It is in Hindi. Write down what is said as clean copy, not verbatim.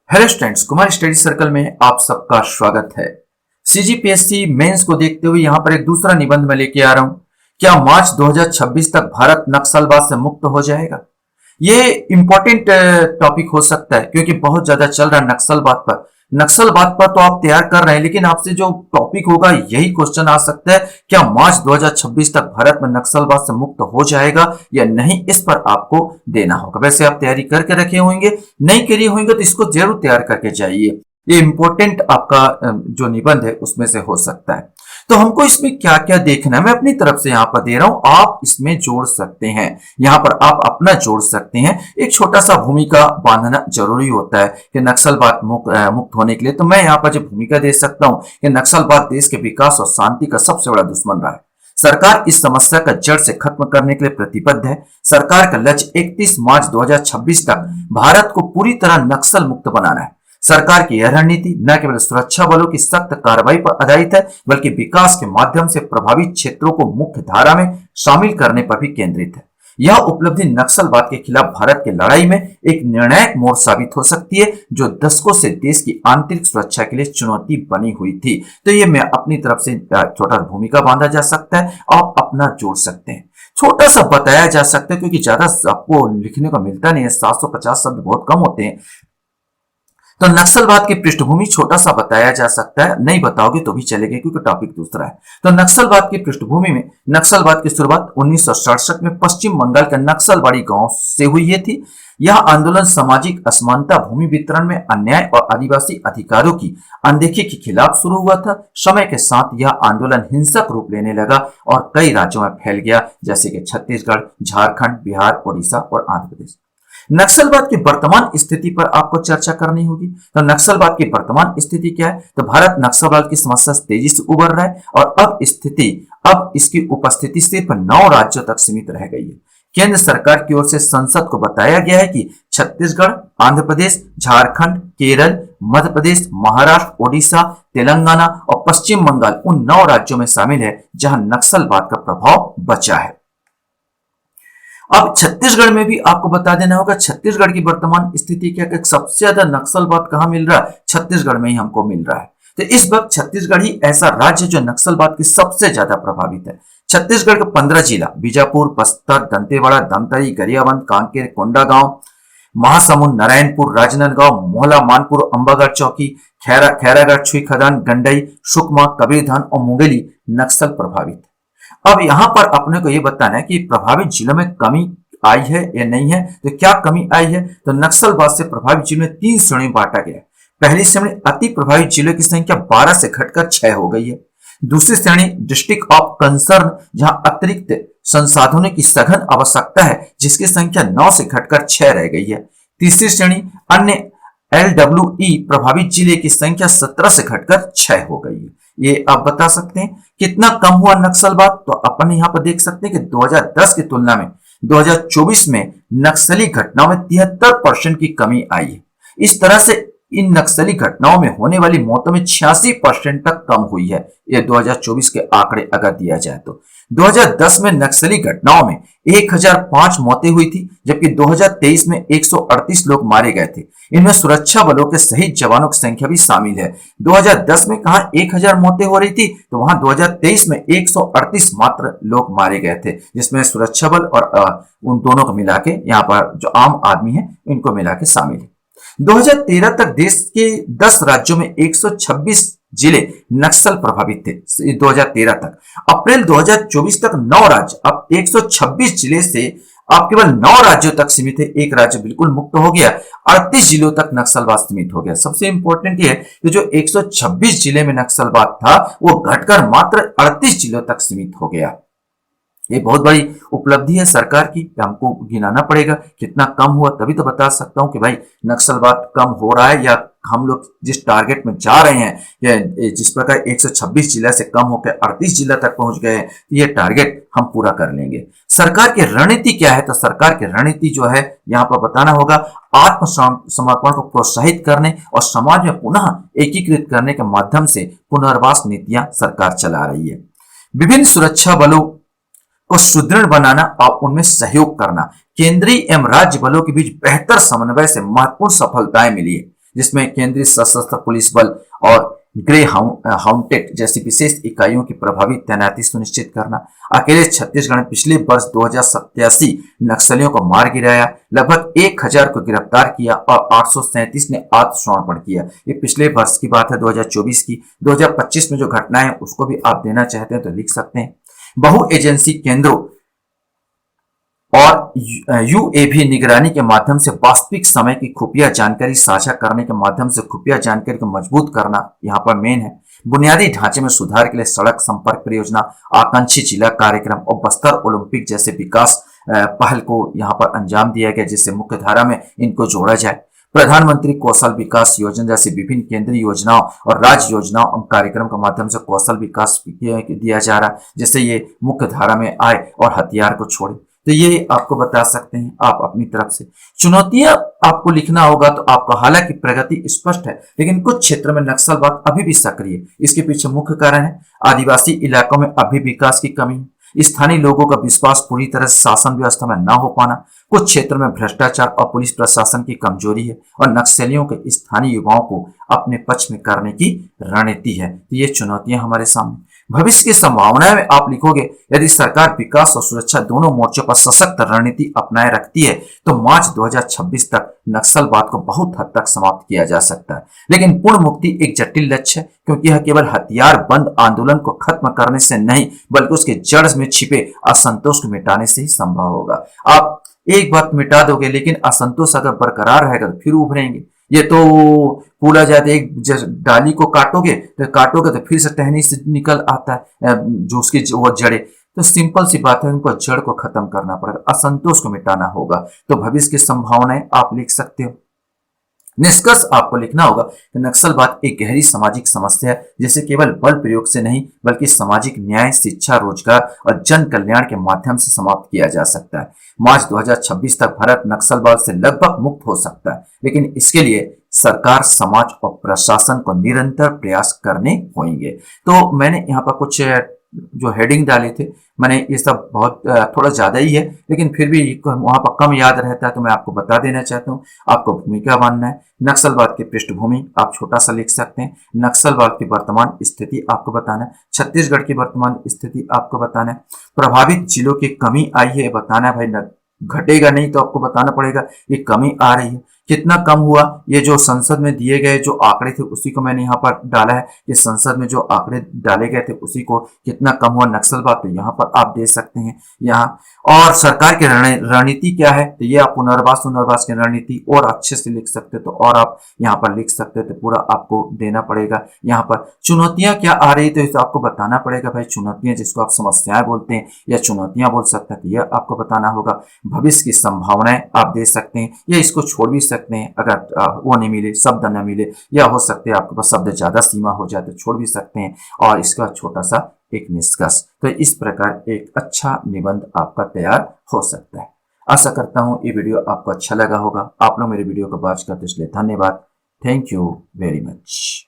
Hello students, Kumar study circle में आप सबका स्वागत है। सीजीपीएससी मेंस को देखते हुए यहां पर एक दूसरा निबंध में लेके आ रहा हूं। क्या मार्च 2026 तक भारत नक्सलवाद से मुक्त हो जाएगा? ये इंपॉर्टेंट टॉपिक हो सकता है क्योंकि बहुत ज्यादा चल रहा है नक्सलवाद पर तो आप तैयार कर रहे हैं, लेकिन आपसे जो टॉपिक होगा यही क्वेश्चन आ सकता है, क्या मार्च 2026 तक भारत में नक्सलवाद से मुक्त हो जाएगा या नहीं? इस पर आपको देना होगा। वैसे आप तैयारी करके रखे होंगे, नहीं करी होंगे तो इसको जरूर तैयार करके जाइए। ये इंपॉर्टेंट आपका जो निबंध है उसमें से हो सकता है। तो हमको इसमें क्या क्या देखना है मैं अपनी तरफ से यहां पर दे रहा हूं, आप इसमें जोड़ सकते हैं। यहां पर आप अपना जोड़ सकते हैं। एक छोटा सा भूमिका बांधना जरूरी होता है कि नक्सलवाद मुक्त होने के लिए। तो मैं यहां पर जो भूमिका दे सकता हूं कि नक्सलवाद देश के विकास और शांति का सबसे बड़ा दुश्मन रहा है। सरकार इस समस्या का जड़ से खत्म करने के लिए प्रतिबद्ध है। सरकार का लक्ष्य 31 मार्च 2026 तक भारत को पूरी तरह नक्सल मुक्त बनाना है। सरकार की यह रणनीति न केवल सुरक्षा बलों की सख्त कार्रवाई पर आधारित है, बल्कि विकास के माध्यम से प्रभावित क्षेत्रों को मुख्य धारा में शामिल करने पर भी केंद्रित है। यह उपलब्धि नक्सलवाद के खिलाफ भारत की लड़ाई में एक निर्णायक मोड़ साबित हो सकती है, जो दशकों से देश की आंतरिक सुरक्षा के लिए चुनौती बनी हुई थी। तो ये मैं अपनी तरफ से छोटा भूमिका बांधा जा सकता है, आप अपना जोड़ सकते हैं। छोटा सा बताया जा सकता है क्योंकि ज्यादा आपको लिखने को मिलता नहीं है, 750 शब्द बहुत कम होते हैं। तो नक्सलवाद की पृष्ठभूमि छोटा सा बताया जा सकता है, नहीं बताओगे तो भी चलेगा क्योंकि टॉपिक दूसरा है। तो नक्सलवाद की पृष्ठभूमि में नक्सलवाद की शुरुआत 1967 में पश्चिम बंगाल के नक्सलबाड़ी गांव से हुई थी। यह आंदोलन सामाजिक असमानता, भूमि वितरण में अन्याय और आदिवासी अधिकारों की अनदेखी के खिलाफ शुरू हुआ था। समय के साथ यह आंदोलन हिंसक रूप लेने लगा और कई राज्यों में फैल गया, जैसे कि छत्तीसगढ़, झारखंड, बिहार, ओडिशा और आंध्र प्रदेश। नक्सलवाद की वर्तमान स्थिति पर आपको चर्चा करनी होगी। तो नक्सलवाद की वर्तमान स्थिति क्या है? तो भारत नक्सलवाद की समस्या से तेजी से उभर रहा है और अब इसकी उपस्थिति सिर्फ 9 राज्यों तक सीमित रह गई है। केंद्र सरकार की ओर से संसद को बताया गया है कि छत्तीसगढ़, आंध्र प्रदेश, झारखंड, केरल, मध्य प्रदेश, महाराष्ट्र, ओडिशा, तेलंगाना और पश्चिम बंगाल उन 9 राज्यों में शामिल है जहां नक्सलवाद का प्रभाव बचा है। अब छत्तीसगढ़ में भी आपको बता देना होगा छत्तीसगढ़ की वर्तमान स्थिति क्या है। सबसे ज्यादा नक्सलवाद कहां मिल रहा है? छत्तीसगढ़ में ही हमको मिल रहा है। तो इस वक्त छत्तीसगढ़ ही ऐसा राज्य जो नक्सलवाद की सबसे ज्यादा प्रभावित है। छत्तीसगढ़ के 15 जिला बीजापुर, बस्तर, दंतेवाड़ा, धमतरी, गरियाबंद, कांकेर, कोंडागांव, महासमुंद, नारायणपुर, राजनांदगांव, मोहला, मानपुर, अंबागढ़ चौकी, खैरागढ़, छुईखदान, गंडई, सुकमा, कबीरधाम और मुंगेली नक्सल प्रभावित है। अब यहां पर अपने को यह बताना है कि प्रभावित जिलों में कमी आई है या नहीं है। तो क्या कमी आई है? तो नक्सलवाद से प्रभावित जिलों में 3 श्रेणी बांटा गया। पहली श्रेणी अति प्रभावित जिलों की संख्या 12 से घटकर 6 हो गई है। दूसरी श्रेणी डिस्ट्रिक्ट ऑफ कंसर्न, जहां अतिरिक्त संसाधनों की सघन आवश्यकता है, जिसकी संख्या 9 से घटकर 6 रह गई है। तीसरी श्रेणी अन्य LWE प्रभावित जिले की संख्या 17 से घटकर 6 हो गई है। ये आप बता सकते हैं कितना कम हुआ नक्सलवाद? तो अपन यहां पर देख सकते हैं कि 2010 की तुलना में 2024 में नक्सली घटनाओं में 73% की कमी आई है। इस तरह से इन नक्सली घटनाओं में होने वाली मौतों में 86% तक कम हुई है। ये 2024 के आंकड़े अगर दिया जाए तो 2010 में नक्सली घटनाओं में 1005 मौतें हुई थी, जबकि 2023 में 138 लोग मारे गए थे। इनमें सुरक्षा बलों के शहीद जवानों की संख्या भी शामिल है। 2010 में कहा 1000 मौतें हो रही थी, तो वहां 2023 में 138 मात्र लोग मारे गए थे, जिसमें सुरक्षा बल और उन दोनों को मिला के यहाँ पर जो आम आदमी है इनको मिला के शामिल है। 2013 तक देश के 10 राज्यों में 126 जिले नक्सल प्रभावित थे। 2013 तक अप्रैल 2024 तक 9 राज्य, अब 126 जिले से अब केवल 9 राज्यों तक सीमित है। एक राज्य बिल्कुल मुक्त हो गया, 38 जिलों तक नक्सलवाद सीमित हो गया। सबसे इंपॉर्टेंट ये है कि जो 126 जिले में नक्सलवाद था वो घटकर मात्र 38 जिलों तक सीमित हो गया। ये बहुत बड़ी उपलब्धि है सरकार की, हमको गिनाना पड़ेगा कितना कम हुआ, तभी तो बता सकता हूं कि भाई नक्सलवाद कम हो रहा है या हम लोग जिस टारगेट में जा रहे हैं, या जिस प्रकार 126 जिला से कम होकर 38 जिला तक पहुंच गए हैं, ये टारगेट हम पूरा कर लेंगे। सरकार की रणनीति क्या है? तो सरकार की रणनीति जो है यहाँ पर बताना होगा, आत्मसमर्पण को प्रोत्साहित करने और समाज में पुनः एकीकृत करने के माध्यम से पुनर्वास नीतियां सरकार चला रही है। विभिन्न सुरक्षा बलों को सुदृढ़ बनाना और उनमें सहयोग करना, केंद्रीय एवं राज्य बलों के बीच बेहतर समन्वय से महत्वपूर्ण सफलताएं मिली है, जिसमें केंद्रीय सशस्त्र पुलिस बल और ग्रे हाउंटेड जैसी विशेष इकाइयों की प्रभावी तैनाती सुनिश्चित करना। अकेले छत्तीसगढ़ में पिछले वर्ष 2087 नक्सलियों को मार गिराया, लगभग 1000 को गिरफ्तार किया और 837 ने आत्मसमर्पण किया। ये पिछले वर्ष की बात है, 2024 की। 2025 में जो घटनाएं हैं उसको भी आप देना चाहते हैं तो लिख सकते हैं। बहु एजेंसी केंद्रों और यूएवी निगरानी के माध्यम से वास्तविक समय की खुफिया जानकारी साझा करने के माध्यम से खुफिया जानकारी को मजबूत करना यहाँ पर मेन है। बुनियादी ढांचे में सुधार के लिए सड़क संपर्क परियोजना, आकांक्षी जिला कार्यक्रम और बस्तर ओलंपिक जैसे विकास पहल को यहाँ पर अंजाम दिया गया, जिससे मुख्य धारा में इनको जोड़ा जाए। प्रधानमंत्री कौशल विकास योजना जैसी विभिन्न केंद्रीय योजनाओं और राज्य योजनाओं और कार्यक्रम के माध्यम से कौशल विकास दिया जा रहा है, जिससे ये मुख्य धारा में आए और हथियार को छोड़े। तो ये आपको बता सकते हैं आप अपनी तरफ से। चुनौतियां आपको लिखना होगा तो आपको, हालांकि प्रगति स्पष्ट है लेकिन कुछ क्षेत्रों में नक्सलवाद अभी भी सक्रिय है। इसके पीछे मुख्य कारण है आदिवासी इलाकों में अभी विकास की कमी, स्थानीय लोगों का विश्वास पूरी तरह से शासन व्यवस्था में न हो पाना, कुछ क्षेत्रों में भ्रष्टाचार और पुलिस प्रशासन की कमजोरी है, और नक्सलियों के स्थानीय युवाओं को अपने पक्ष में करने की रणनीति है। तो ये चुनौतियां हमारे सामने। भविष्य की संभावनाएं में आप लिखोगे, यदि सरकार विकास और सुरक्षा दोनों मोर्चों पर सशक्त रणनीति अपनाए रखती है तो मार्च 2026 तक नक्सलवाद को बहुत हद तक समाप्त किया जा सकता है। लेकिन पूर्ण मुक्ति एक जटिल लक्ष्य है, क्योंकि यह केवल हथियार बंद आंदोलन को खत्म करने से नहीं, बल्कि उसके जड़ में छिपे असंतोष को मिटाने से ही संभव होगा। आप एक बात मिटा दोगे लेकिन असंतोष अगर बरकरार रहेगा तो फिर उभरेंगे। ये तो बोला जाता है, एक डाली को काटोगे तो फिर से टहनी से निकल आता है जो उसकी वो जड़े। तो सिंपल सी बात है, उनको जड़ को खत्म करना पड़ेगा, असंतोष को मिटाना होगा। तो भविष्य की संभावनाएं आप लिख सकते हो। निष्कर्ष आपको लिखना होगा कि नक्सलवाद एक गहरी सामाजिक समस्या है, जिसे केवल बल प्रयोग से नहीं बल्कि सामाजिक न्याय, शिक्षा, रोजगार और जन कल्याण के माध्यम से समाप्त किया जा सकता है। मार्च 2026 तक भारत नक्सलवाद से लगभग मुक्त हो सकता है, लेकिन इसके लिए सरकार, समाज और प्रशासन को निरंतर प्रयास करने होंगे। तो मैंने यहाँ पर कुछ जो हेडिंग डाले थे, मैंने ये सब बहुत थोड़ा ज्यादा ही है, लेकिन फिर भी वहां पर कम याद रहता है तो मैं आपको बता देना चाहता हूँ। आपको भूमिका मानना है। नक्सलवाद की पृष्ठभूमि आप छोटा सा लिख सकते हैं। नक्सलवाद की वर्तमान स्थिति आपको बताना है। छत्तीसगढ़ की वर्तमान स्थिति आपको बताना है। प्रभावित जिलों की कमी आई है बताना है भाई, घटेगा नहीं तो आपको बताना पड़ेगा ये कमी आ रही है। कितना कम हुआ, ये जो संसद में दिए गए जो आंकड़े थे उसी को मैंने यहाँ पर डाला है। ये संसद में जो आंकड़े डाले गए थे उसी को, कितना कम हुआ नक्सलवाद, तो यहाँ पर आप दे सकते हैं यहाँ। और सरकार की रणनीति क्या है, तो ये आप पुनर्वास की रणनीति और अच्छे से लिख सकते तो और आप यहाँ पर लिख सकते तो पूरा आपको देना पड़ेगा। यहाँ पर चुनौतियां क्या आ रही तो इसे आपको बताना पड़ेगा भाई। चुनौतियां जिसको आप समस्याएं बोलते हैं या चुनौतियां बोल सकते हैं, तो यह आपको बताना होगा। भविष्य की संभावनाएं आप दे सकते हैं या इसको छोड़ भी सकते हैं अगर वो नहीं मिले, शब्द न मिले, या हो सकते हैं आपके पास शब्द ज्यादा सीमा हो जाए तो छोड़ भी सकते हैं। और इसका छोटा सा एक निष्कर्ष, तो इस प्रकार एक अच्छा निबंध आपका तैयार हो सकता है। आशा करता हूं ये वीडियो आपको अच्छा लगा होगा। आप लोग मेरे वीडियो को वॉच करते इसलिए धन्यवाद। Thank you very much.